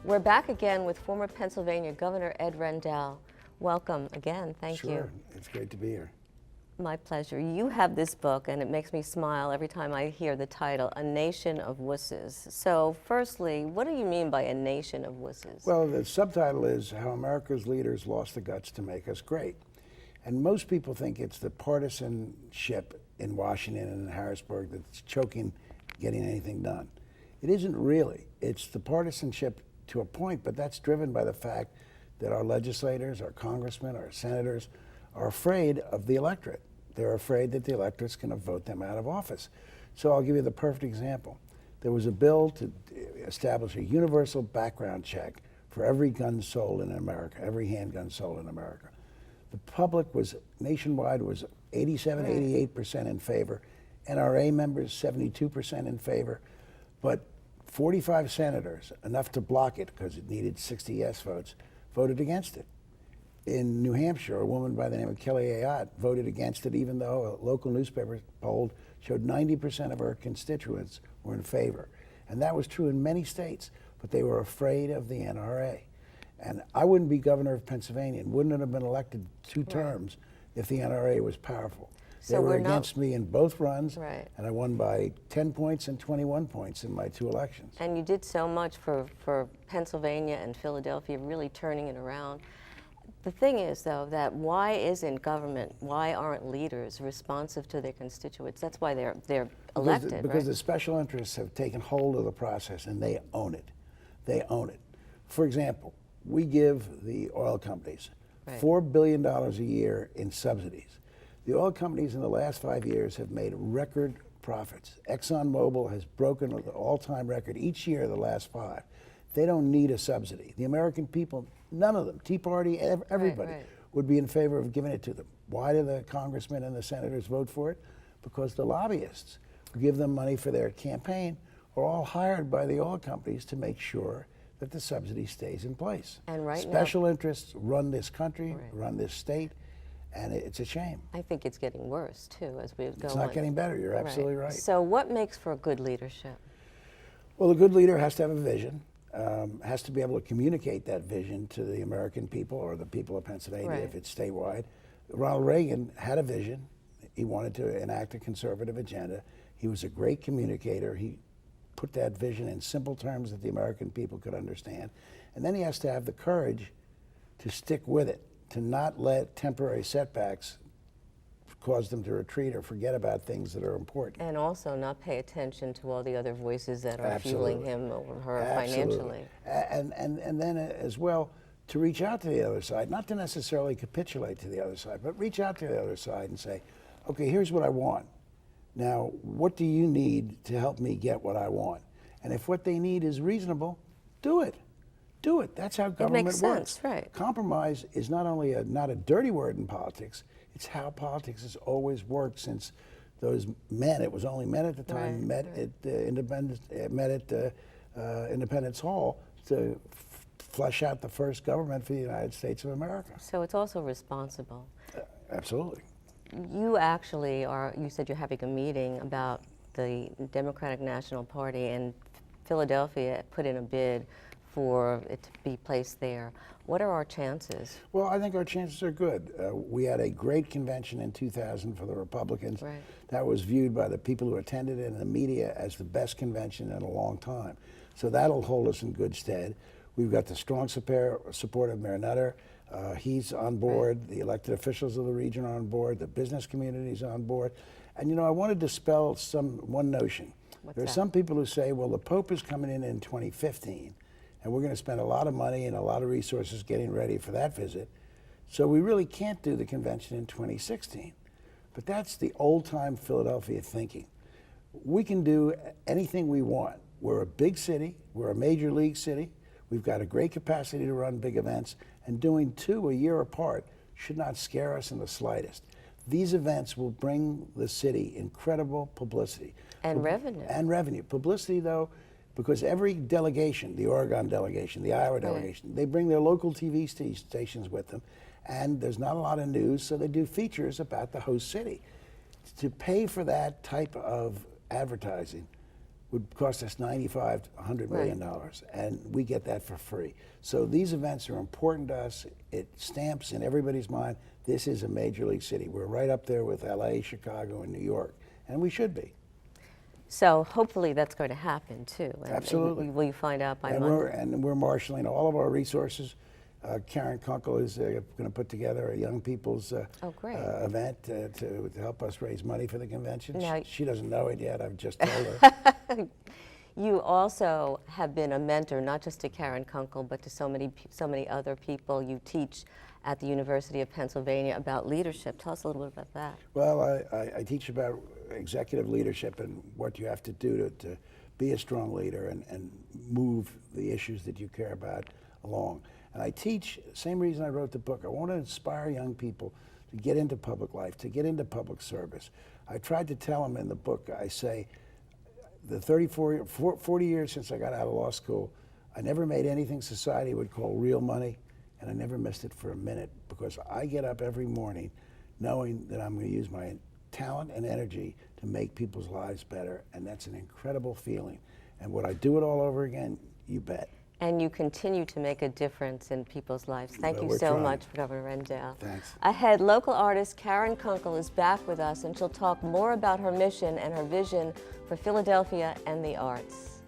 We're back again with former Pennsylvania Governor Ed Rendell. Welcome again. Thank you. Sure. It's great to be here. My pleasure. You have this book, and it makes me smile every time I hear the title, A Nation of Wusses. So, firstly, what do you mean by a nation of wusses? Well, the subtitle is How America's Leaders Lost the Guts to Make Us Great. And most people think it's the partisanship in Washington and in Harrisburg that's choking getting anything done. It isn't really. It's the partisanship to a point, but that's driven by the fact that our legislators, our congressmen, our senators are afraid of the electorate. They're afraid that the electorate's going to vote them out of office. So I'll give you the perfect example. There was a bill to establish a universal background check for every gun sold in America, every handgun sold in America. The public was, nationwide, was 87, 88% in favor. NRA members, 72% in favor. But 45 senators, enough to block it because it needed 60 yes votes, voted against it. In New Hampshire, a woman by the name of Kelly Ayotte voted against it, even though a local newspaper poll showed 90% of her constituents were in favor. And that was true in many states, but they were afraid of the NRA. And I wouldn't be governor of Pennsylvania and wouldn't have been elected two terms if the NRA was powerful. So they were against me in both runs, Right. and I won by 10 points and 21 points in my two elections. And you did so much for Pennsylvania and Philadelphia, really turning it around. The thing is, though, that why isn't government, why aren't leaders responsive to their constituents? That's why they're elected, Because right? the special interests have taken hold of the process and they own it. They own it. For example, we give the oil companies $4 billion a year in subsidies. The oil companies in the last 5 years have made record profits. ExxonMobil has broken the all-time record each year of the last 5. They don't need a subsidy. The American people, none of them, Tea Party, everybody, would be in favor of giving it to them. Why do the congressmen and the senators vote for it? Because the lobbyists who give them money for their campaign are all hired by the oil companies to make sure that the subsidy stays in place. And right Special interests run this country, run this state, and it's a shame. I think it's getting worse, too, as we go on. It's not getting better. You're absolutely right. So what makes for good leadership? Well, a good leader has to have a vision, has to be able to communicate that vision to the American people or the people of Pennsylvania if it's statewide. Ronald Reagan had a vision. He wanted to enact a conservative agenda. He was a great communicator. He put that vision in simple terms that the American people could understand. And then he has to have the courage to stick with it, to not let temporary setbacks cause them to retreat or forget about things that are important. And also not pay attention to all the other voices that are fueling him or her financially. And then as well, to reach out to the other side, not to necessarily capitulate to the other side, but reach out to the other side and say, okay, here's what I want. Now, what do you need to help me get what I want? And if what they need is reasonable, do it. Do it. That's how government makes works. sense, right. Compromise is not only not a dirty word in politics, it's how politics has always worked since those men, it was only men at the time, met at Independence Hall to flesh out the first government for the United States of America. So it's also responsible. Absolutely. You actually you said you're having a meeting about the Democratic National Party, and Philadelphia put in a bid for it to be placed there. What are our chances? Well, I think our chances are good. We had a great convention in 2000 for the Republicans. That was viewed by the people who attended it and the media as the best convention in a long time. So that'll hold us in good stead. We've got the strong support of Mayor Nutter. He's on board. The elected officials of the region are on board. The business community is on board. And you know, I want to dispel one notion. There are some people who say, well, the Pope is coming in 2015, and we're going to spend a lot of money and a lot of resources getting ready for that visit. So we really can't do the convention in 2016. But that's the old-time Philadelphia thinking. We can do anything we want. We're a big city. We're a major league city. We've got a great capacity to run big events, and doing 2 a year apart should not scare us in the slightest. These events will bring the city incredible publicity. And revenue. And revenue. Publicity, though, because every delegation, the Oregon delegation, the Iowa delegation, they bring their local TV stations with them, and there's not a lot of news, so they do features about the host city. To pay for that type of advertising would cost us $95 to $100 million, and we get that for free. So these events are important to us. It stamps in everybody's mind, this is a major league city. We're right up there with LA, Chicago, and New York, and we should be. So hopefully that's going to happen too. And Absolutely. will you find out by And Monday? we're marshaling all of our resources. Karen Kunkel is going to put together a young people's event to help us raise money for the convention. Now, she doesn't know it yet. I've just told her. You also have been a mentor, not just to Karen Kunkel, but to so many other people. You teach at the University of Pennsylvania about leadership. Tell us a little bit about that. Well, I teach about executive leadership and what you have to do to be a strong leader and move the issues that you care about along. And I teach, same reason I wrote the book. I want to inspire young people to get into public life, to get into public service. I tried to tell them in the book, I say, the 40 years since I got out of law school, I never made anything society would call real money, and I never missed it for a minute, because I get up every morning knowing that I'm going to use my talent and energy to make people's lives better, and that's an incredible feeling. And would I do it all over again? You bet. And you continue to make a difference in people's lives. Thank you We're so trying. much, Governor Rendell. Thanks. Ahead, local artist Karen Kunkel is back with us, and she'll talk more about her mission and her vision for Philadelphia and the arts.